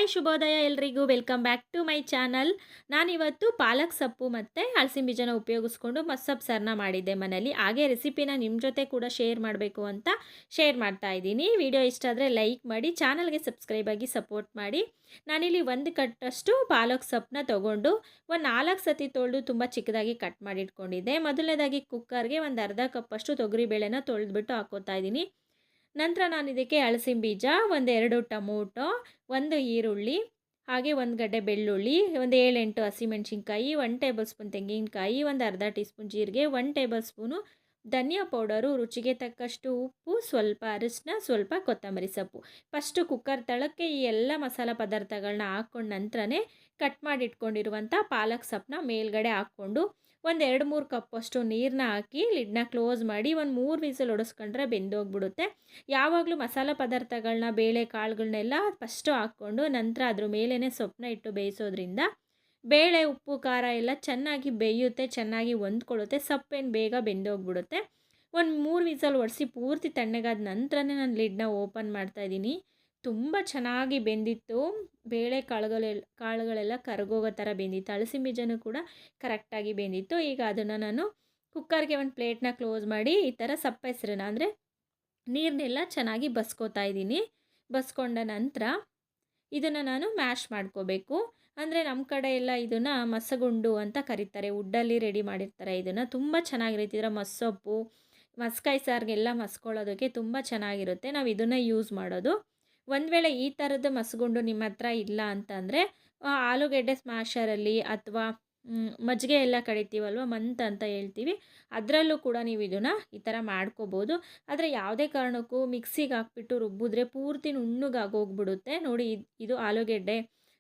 Hi ಶುಭೋದಯ ಎಲ್ರಿಗೂ welcome back to my channel. ನಾನಿವತ್ತು ಪಾಲಕ್ ಸೊಪ್ಪು ಮತ್ತು ಹಲಸಿನ ಬೀಜನ ಉಪಯೋಗಿಸ್ಕೊಂಡು ಮಸ್ಸೊಪ್ಪು ಸಾರನ್ನ ಮಾಡಿದ್ದೆ ಮನೇಲಿ. ಹಾಗೆ ರೆಸಿಪಿನ ನಿಮ್ಮ ಜೊತೆ ಕೂಡ ಶೇರ್ ಮಾಡಬೇಕು ಅಂತ ಶೇರ್ ಮಾಡ್ತಾ ಇದ್ದೀನಿ. ವಿಡಿಯೋ ಇಷ್ಟ ಆದರೆ ಲೈಕ್ ಮಾಡಿ, ಚಾನಲ್ಗೆ ಸಬ್ಸ್ಕ್ರೈಬ್ ಆಗಿ ಸಪೋರ್ಟ್ ಮಾಡಿ. ನಾನಿಲ್ಲಿ ಒಂದು ಕಟ್ಟಷ್ಟು ಪಾಲಕ್ ಸೊಪ್ಪನ್ನ ತೊಗೊಂಡು ಒಂದು 4 ಸತಿ ತೊಳೆದು ತುಂಬ ಚಿಕ್ಕದಾಗಿ ಕಟ್ ಮಾಡಿ ಇಟ್ಕೊಂಡಿದ್ದೆ. ಮೊದಲನೇದಾಗಿ ಕುಕ್ಕರ್ಗೆ ಒಂದು ಅರ್ಧ ಕಪ್ಪಷ್ಟು ತೊಗರಿಬೇಳೆನ ತೊಳೆದ್ಬಿಟ್ಟು ಹಾಕೋತಾ ಇದ್ದೀನಿ. ನಂತರ ನಾನು ಇದಕ್ಕೆ ಹಲಸಿನ ಬೀಜ, 1-2 ಟೊಮೊಟೊ, 1 ಈರುಳ್ಳಿ, ಹಾಗೆ 1 ಗಡ್ಡೆ ಬೆಳ್ಳುಳ್ಳಿ, ಒಂದು 7-8 ಹಸಿಮೆಣಸಿನ್ಕಾಯಿ, 1 ಟೇಬಲ್ ಸ್ಪೂನ್ ತೆಂಗಿನಕಾಯಿ, ಒಂದು ಅರ್ಧ ಟೀ ಸ್ಪೂನ್ ಜೀರಿಗೆ, 1 ಟೇಬಲ್ ಸ್ಪೂನು ಧನಿಯಾ ಪೌಡರು, ರುಚಿಗೆ ತಕ್ಕಷ್ಟು ಉಪ್ಪು, ಸ್ವಲ್ಪ ಅರಿಶಿನ, ಸ್ವಲ್ಪ ಕೊತ್ತಂಬರಿ ಸೊಪ್ಪು. ಫಸ್ಟು ಕುಕ್ಕರ್ ತಳಕ್ಕೆ ಈ ಎಲ್ಲ ಮಸಾಲ ಪದಾರ್ಥಗಳನ್ನ ಹಾಕ್ಕೊಂಡು ನಂತರನೇ ಕಟ್ ಮಾಡಿ ಇಟ್ಕೊಂಡಿರುವಂಥ ಪಾಲಕ್ ಸೊಪ್ಪನ್ನ ಮೇಲ್ಗಡೆ ಹಾಕ್ಕೊಂಡು ಒಂದು 2-3 ಕಪ್ಪಷ್ಟು ನೀರನ್ನ ಹಾಕಿ ಲಿಡ್ನ ಕ್ಲೋಸ್ ಮಾಡಿ ಒಂದು 3 ವಿಸಿಲ್ ಹೊಡೆಸ್ಕೊಂಡ್ರೆ ಬೆಂದೋಗ್ಬಿಡುತ್ತೆ. ಯಾವಾಗಲೂ ಮಸಾಲ ಪದಾರ್ಥಗಳನ್ನ, ಬೇಳೆ ಕಾಳುಗಳನ್ನೆಲ್ಲ ಫಸ್ಟು ಹಾಕ್ಕೊಂಡು ನಂತರ ಅದ್ರ ಮೇಲೇ ಸೊಪ್ಪನ್ನ ಇಟ್ಟು ಬೇಯಿಸೋದ್ರಿಂದ ಬೇಳೆ, ಉಪ್ಪು, ಖಾರ ಎಲ್ಲ ಚೆನ್ನಾಗಿ ಬೇಯುತ್ತೆ, ಚೆನ್ನಾಗಿ ಹೊಂದ್ಕೊಳ್ಳುತ್ತೆ, ಸೊಪ್ಪೇನು ಬೇಗ ಬೆಂದೋಗ್ಬಿಡುತ್ತೆ. ಒಂದು 3 ವಿಸಲ್ ಹೊಡೆಸಿ ಪೂರ್ತಿ ತಣ್ಣಗಾದ ನಂತರನೇ ನಾನು ಲಿಡ್ನ ಓಪನ್ ಮಾಡ್ತಾಯಿದ್ದೀನಿ. ತುಂಬ ಚೆನ್ನಾಗಿ ಬೆಂದಿತ್ತು. ಬೇಳೆ ಕಾಳುಗಳೆಲ್ಲ ಕರಗೋಗೋ ಥರ ಬೆಂದಿತ್ತು. ಹಲಸಿನ ಬೀಜನೂ ಕೂಡ ಕರೆಕ್ಟಾಗಿ ಬೆಂದಿತ್ತು. ಈಗ ಅದನ್ನು ನಾನು ಕುಕ್ಕರ್ಗೆ ಒಂದು ಪ್ಲೇಟ್ನ ಕ್ಲೋಸ್ ಮಾಡಿ ಈ ಥರ ಸಪ್ಪೆಸರನ್ನ ಅಂದರೆ ನೀರನ್ನೆಲ್ಲ ಚೆನ್ನಾಗಿ ಬಸ್ಕೋತಾ ಇದ್ದೀನಿ. ಬಸ್ಕೊಂಡ ನಂತರ ಇದನ್ನು ನಾನು ಮ್ಯಾಶ್ ಮಾಡ್ಕೋಬೇಕು. ಅಂದರೆ ನಮ್ಮ ಕಡೆ ಎಲ್ಲ ಇದನ್ನು ಮಸಗುಂಡು ಅಂತ ಕರೀತಾರೆ. ವುಡ್ಡಲ್ಲಿ ರೆಡಿ ಮಾಡಿರ್ತಾರೆ. ಇದನ್ನು ತುಂಬ ಚೆನ್ನಾಗಿರುತ್ತೆ. ಇದರ ಮಸ್ಸೊಪ್ಪು, ಮಸ್ಕಾಯಿ ಸಾರಿಗೆಲ್ಲ ಮಸ್ಕೊಳ್ಳೋದಕ್ಕೆ ತುಂಬ ಚೆನ್ನಾಗಿರುತ್ತೆ. ನಾವು ಇದನ್ನು ಯೂಸ್ ಮಾಡೋದು. ಒಂದು ವೇಳೆ ಈ ಥರದ್ದು ಮಸಗುಂಡು ನಿಮ್ಮ ಹತ್ರ ಇಲ್ಲ ಅಂತಂದರೆ ಆಲೂಗೆಡ್ಡೆ ಸ್ಮ್ಯಾಶರಲ್ಲಿ ಅಥವಾ ಮಜ್ಜಿಗೆ ಎಲ್ಲ ಕಡಿತೀವಲ್ವ, ಮಂತ್ ಅಂತ ಹೇಳ್ತೀವಿ, ಅದರಲ್ಲೂ ಕೂಡ ನೀವು ಇದನ್ನು ಈ ಥರ ಮಾಡ್ಕೋಬೋದು. ಆದರೆ ಯಾವುದೇ ಕಾರಣಕ್ಕೂ ಮಿಕ್ಸಿಗೆ ಹಾಕ್ಬಿಟ್ಟು ರುಬ್ಬಿದ್ರೆ ಪೂರ್ತಿ ನುಣ್ಣಗಾಗೋಗ್ಬಿಡುತ್ತೆ. ನೋಡಿ, ಇದು ಆಲೂಗೆಡ್ಡೆ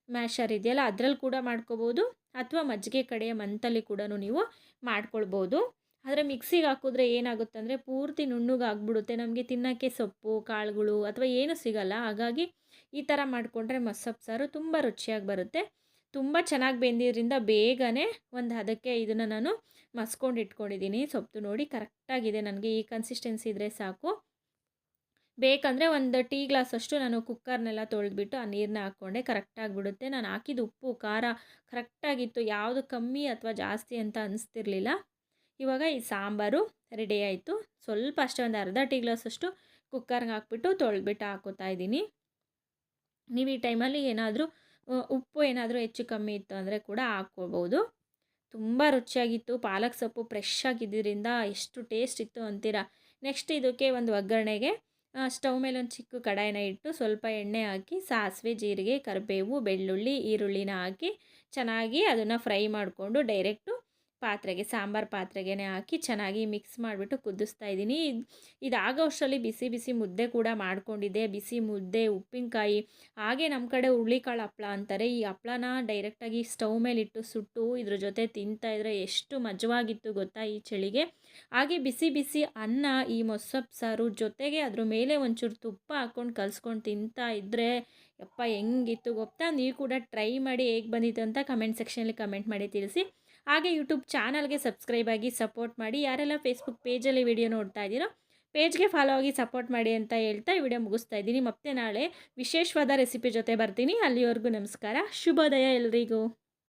ಮ್ಯಾಶರ್ ಇದೆಯಲ್ಲ, ಅದರಲ್ಲಿ ಕೂಡ ಮಾಡ್ಕೋಬೋದು ಅಥವಾ ಮಜ್ಜಿಗೆ ಕಡೆಯ ಮಂತಲ್ಲಿ ಕೂಡ ನೀವು ಮಾಡ್ಕೊಳ್ಬೋದು. ಆದರೆ ಮಿಕ್ಸಿಗೆ ಹಾಕಿದ್ರೆ ಏನಾಗುತ್ತೆ ಅಂದರೆ ಪೂರ್ತಿ ನುಣ್ಣಗಾಗ್ಬಿಡುತ್ತೆ. ನಮಗೆ ತಿನ್ನೋಕ್ಕೆ ಸೊಪ್ಪು, ಕಾಳುಗಳು ಅಥವಾ ಏನೂ ಸಿಗಲ್ಲ. ಹಾಗಾಗಿ ಈ ಥರ ಮಾಡಿಕೊಂಡ್ರೆ ಮಸ್ಸೊಪ್ಪು ಸಾರು ತುಂಬ ರುಚಿಯಾಗಿ ಬರುತ್ತೆ. ತುಂಬ ಚೆನ್ನಾಗಿ ಬೆಂದಿದ್ದರಿಂದ ಬೇಗನೆ ಒಂದು ಹದಕ್ಕೆ ಇದನ್ನು ನಾನು ಮಸ್ಕೊಂಡು ಇಟ್ಕೊಂಡಿದ್ದೀನಿ. ಸೊಪ್ಪು ನೋಡಿ ಕರೆಕ್ಟಾಗಿದೆ. ನನಗೆ ಈ ಕನ್ಸಿಸ್ಟೆನ್ಸಿ ಇದ್ದರೆ ಸಾಕು. ಬೇಕಂದರೆ ಒಂದು ಟೀ ಗ್ಲಾಸಷ್ಟು ನಾನು ಕುಕ್ಕರ್ನೆಲ್ಲ ತೊಳೆದ್ಬಿಟ್ಟು ಆ ನೀರನ್ನ ಹಾಕ್ಕೊಂಡೆ, ಕರೆಕ್ಟಾಗಿಬಿಡುತ್ತೆ. ನಾನು ಹಾಕಿದ ಉಪ್ಪು, ಖಾರ ಕರೆಕ್ಟಾಗಿತ್ತು. ಯಾವುದು ಕಮ್ಮಿ ಅಥವಾ ಜಾಸ್ತಿ ಅಂತ ಅನಿಸ್ತಿರ್ಲಿಲ್ಲ. ಇವಾಗ ಈ ಸಾಂಬಾರು ರೆಡಿ ಆಯಿತು. ಸ್ವಲ್ಪ ಅಷ್ಟೇ, ಒಂದು ಅರ್ಧ ಟೀ ಗ್ಲಾಸಷ್ಟು ಕುಕ್ಕರ್ಗೆ ಹಾಕ್ಬಿಟ್ಟು ತೊಳೆದ್ಬಿಟ್ಟು ಹಾಕೋತಾ ಇದ್ದೀನಿ. ನೀವು ಈ ಟೈಮಲ್ಲಿ ಏನಾದರೂ ಉಪ್ಪು ಏನಾದರೂ ಹೆಚ್ಚು ಕಮ್ಮಿ ಇತ್ತು ಅಂದರೆ ಕೂಡ ಹಾಕ್ಕೋಬೋದು. ತುಂಬ ರುಚಿಯಾಗಿತ್ತು. ಪಾಲಕ್ ಸೊಪ್ಪು ಫ್ರೆಶ್ ಆಗಿದ್ದರಿಂದ ಎಷ್ಟು ಟೇಸ್ಟ್ ಇತ್ತು ಅಂತೀರಾ. ನೆಕ್ಸ್ಟ್ ಇದಕ್ಕೆ ಒಂದು ಒಗ್ಗರಣೆಗೆ ಸ್ಟವ್ ಮೇಲೆ ಒಂದು ಚಿಕ್ಕ ಕಡಾಯಿನ ಇಟ್ಟು ಸ್ವಲ್ಪ ಎಣ್ಣೆ ಹಾಕಿ ಸಾಸಿವೆ, ಜೀರಿಗೆ, ಕರಿಬೇವು, ಬೆಳ್ಳುಳ್ಳಿ, ಈರುಳ್ಳಿನ ಹಾಕಿ ಚೆನ್ನಾಗಿ ಅದನ್ನು ಫ್ರೈ ಮಾಡಿಕೊಂಡು ಡೈರೆಕ್ಟು ಸಾಂಬಾರು ಪಾತ್ರೆಗೆ ಹಾಕಿ ಚೆನ್ನಾಗಿ ಮಿಕ್ಸ್ ಮಾಡಿಬಿಟ್ಟು ಕುದಿಸ್ತಾ ಇದ್ದೀನಿ. ಇದಾಗೋ ಅಷ್ಟರಲ್ಲಿ ಬಿಸಿ ಬಿಸಿ ಮುದ್ದೆ ಕೂಡ ಮಾಡ್ಕೊಂಡಿದ್ದೆ. ಬಿಸಿ ಮುದ್ದೆ, ಉಪ್ಪಿನಕಾಯಿ, ಹಾಗೆ ನಮ್ಮ ಕಡೆ ಹುರುಳಿಕಾಳು ಹಪ್ಪಳ ಅಂತಾರೆ. ಈ ಹಪ್ಪಳನ ಡೈರೆಕ್ಟಾಗಿ ಸ್ಟವ್ ಮೇಲಿಟ್ಟು ಸುಟ್ಟು ಇದ್ರ ಜೊತೆ ತಿಂತಾಯಿದ್ರೆ ಎಷ್ಟು ಮಜವಾಗಿತ್ತು ಗೊತ್ತಾ ಈ ಚಳಿಗೆ. ಹಾಗೆ ಬಿಸಿ ಬಿಸಿ ಅನ್ನ, ಈ ಮೊಸಪ್ಪು ಸಾರು ಜೊತೆಗೆ ಅದ್ರ ಮೇಲೆ ಒಂಚೂರು ತುಪ್ಪ ಹಾಕ್ಕೊಂಡು ಕಲಿಸ್ಕೊಂಡು ತಿಂತಾ ಇದ್ದರೆ ಯಪ್ಪ ಹೆಂಗಿತ್ತು ಗೊತ್ತಾ. ನೀವು ಕೂಡ ಟ್ರೈ ಮಾಡಿ ಹೇಗೆ ಬಂದಿತ್ತು ಅಂತ ಕಮೆಂಟ್ ಸೆಕ್ಷನಲ್ಲಿ ಕಮೆಂಟ್ ಮಾಡಿ ತಿಳಿಸಿ. ಹಾಗೆ ಯೂಟ್ಯೂಬ್ ಚಾನಲ್ಗೆ ಸಬ್ಸ್ಕ್ರೈಬ್ ಆಗಿ ಸಪೋರ್ಟ್ ಮಾಡಿ. ಯಾರೆಲ್ಲ ಫೇಸ್ಬುಕ್ ಪೇಜಲ್ಲಿ ವಿಡಿಯೋ ನೋಡ್ತಾ ಇದ್ದೀರೋ ಪೇಜ್ಗೆ ಫಾಲೋ ಆಗಿ ಸಪೋರ್ಟ್ ಮಾಡಿ ಅಂತ ಹೇಳ್ತಾ ಈ ವಿಡಿಯೋ ಮುಗಿಸ್ತಾ ಇದ್ದೀನಿ. ಮತ್ತೆ ನಾಳೆ ವಿಶೇಷವಾದ ರೆಸಿಪಿ ಜೊತೆ ಬರ್ತೀನಿ. ಅಲ್ಲಿವರೆಗೂ ನಮಸ್ಕಾರ, ಶುಭೋದಯ ಎಲ್ರಿಗೂ.